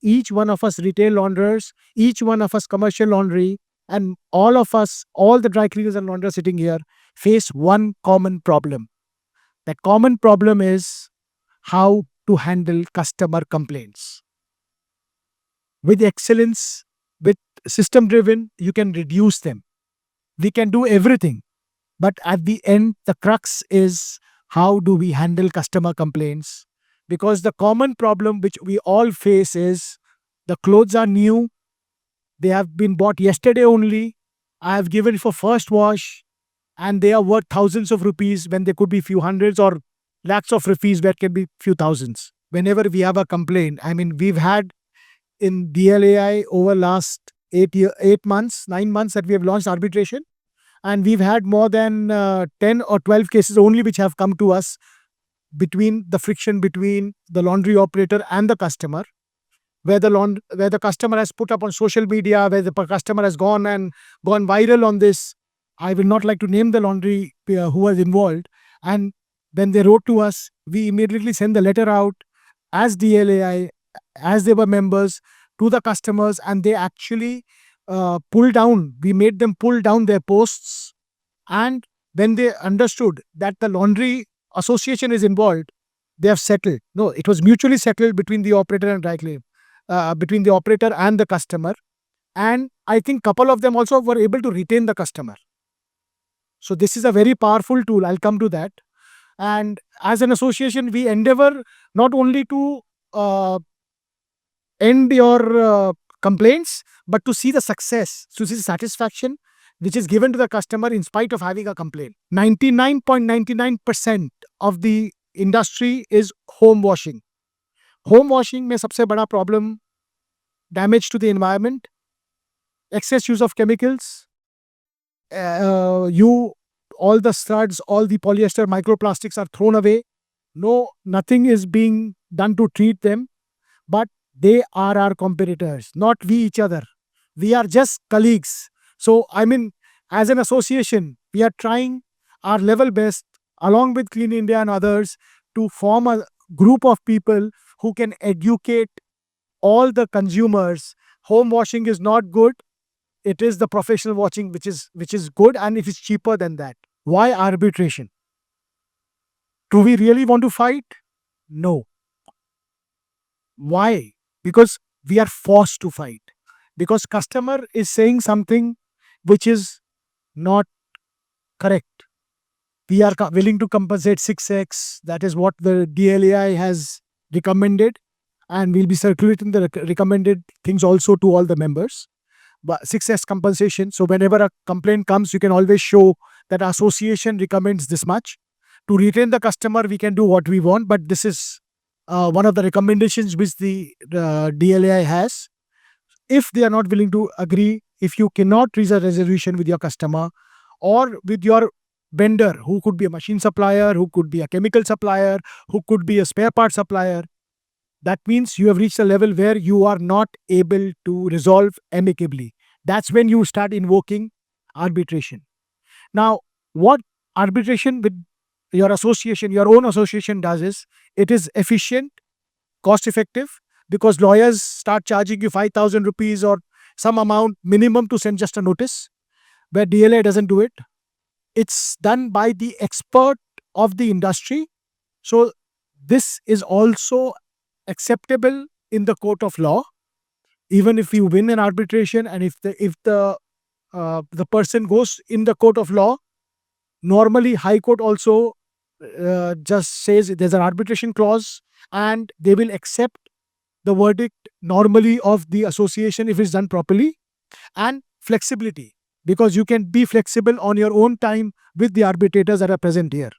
each one of us retail launderers, each one of us commercial laundry, and all of us, all the dry cleaners and launderers sitting here, face one common problem. That common problem is how to handle customer complaints. With excellence, with system driven, you can reduce them. We can do everything. But at the end, the crux is how do we handle customer complaints? Because the common problem which we all face is the clothes are new, they have been bought yesterday only, I have given for first wash, and they are worth thousands of rupees when they could be few hundreds, or lakhs of rupees where it can be few thousands. Whenever we have a complaint, I mean, we've had in DLAI over last 8 months, 9 months that we have launched arbitration, and we've had more than 10 or 12 cases only which have come to us between the friction between the laundry operator and the customer, where the customer has put up on social media, where the customer has gone viral on this. I will not like to name the laundry who was involved. And when they wrote to us, we immediately send the letter out as DLAI, as they were members, to the customers, and they actually we made them pull down their posts. And when they understood that the laundry association is involved, they have settled. No, it was mutually settled between the operator and dry cleaner, between the operator and the customer. And I think couple of them also were able to retain the customer. So this is a very powerful tool. I'll come to that. And as an association, we endeavor not only to end your complaints, but to see the success, to see the satisfaction which is given to the customer in spite of having a complaint. 99.99% of the industry is home washing. Home washing mein sabse bada problem damage to the environment, excess use of chemicals, all the studs, all the polyester microplastics are thrown away. No, nothing is being done to treat them, but they are our competitors, not we each other. We are just colleagues. So, I mean, as an association, we are trying our level best, along with Clean India and others, to form a group of people who can educate all the consumers. Home washing is not good. It is the professional washing which is good, and it is cheaper than that. Why arbitration? Do we really want to fight? No. Why? Because we are forced to fight. Because customer is saying something which is not correct. We are willing to compensate 6x. That is what the DLAI has recommended, and we'll be circulating the recommended things also to all the members. But 6x compensation. So whenever a complaint comes, you can always show that association recommends this much. To retain the customer, we can do what we want, but this is one of the recommendations which the DLAI has. If they are not willing to agree, if you cannot reach a resolution with your customer or with your vendor, who could be a machine supplier, who could be a chemical supplier, who could be a spare part supplier, that means you have reached a level where you are not able to resolve amicably. That's when you start invoking arbitration. Now, what arbitration with your association, your own association does is, it is efficient, cost effective, because lawyers start charging you 5,000 rupees or some amount minimum to send just a notice, where DLA doesn't do it. It's done by the expert of the industry. So this is also acceptable in the court of law. Even if you win an arbitration, and if the person goes in the court of law, normally High Court also just says there's an arbitration clause, and they will accept the verdict normally of the association if it's done properly. And flexibility, because you can be flexible on your own time with the arbitrators that are present here.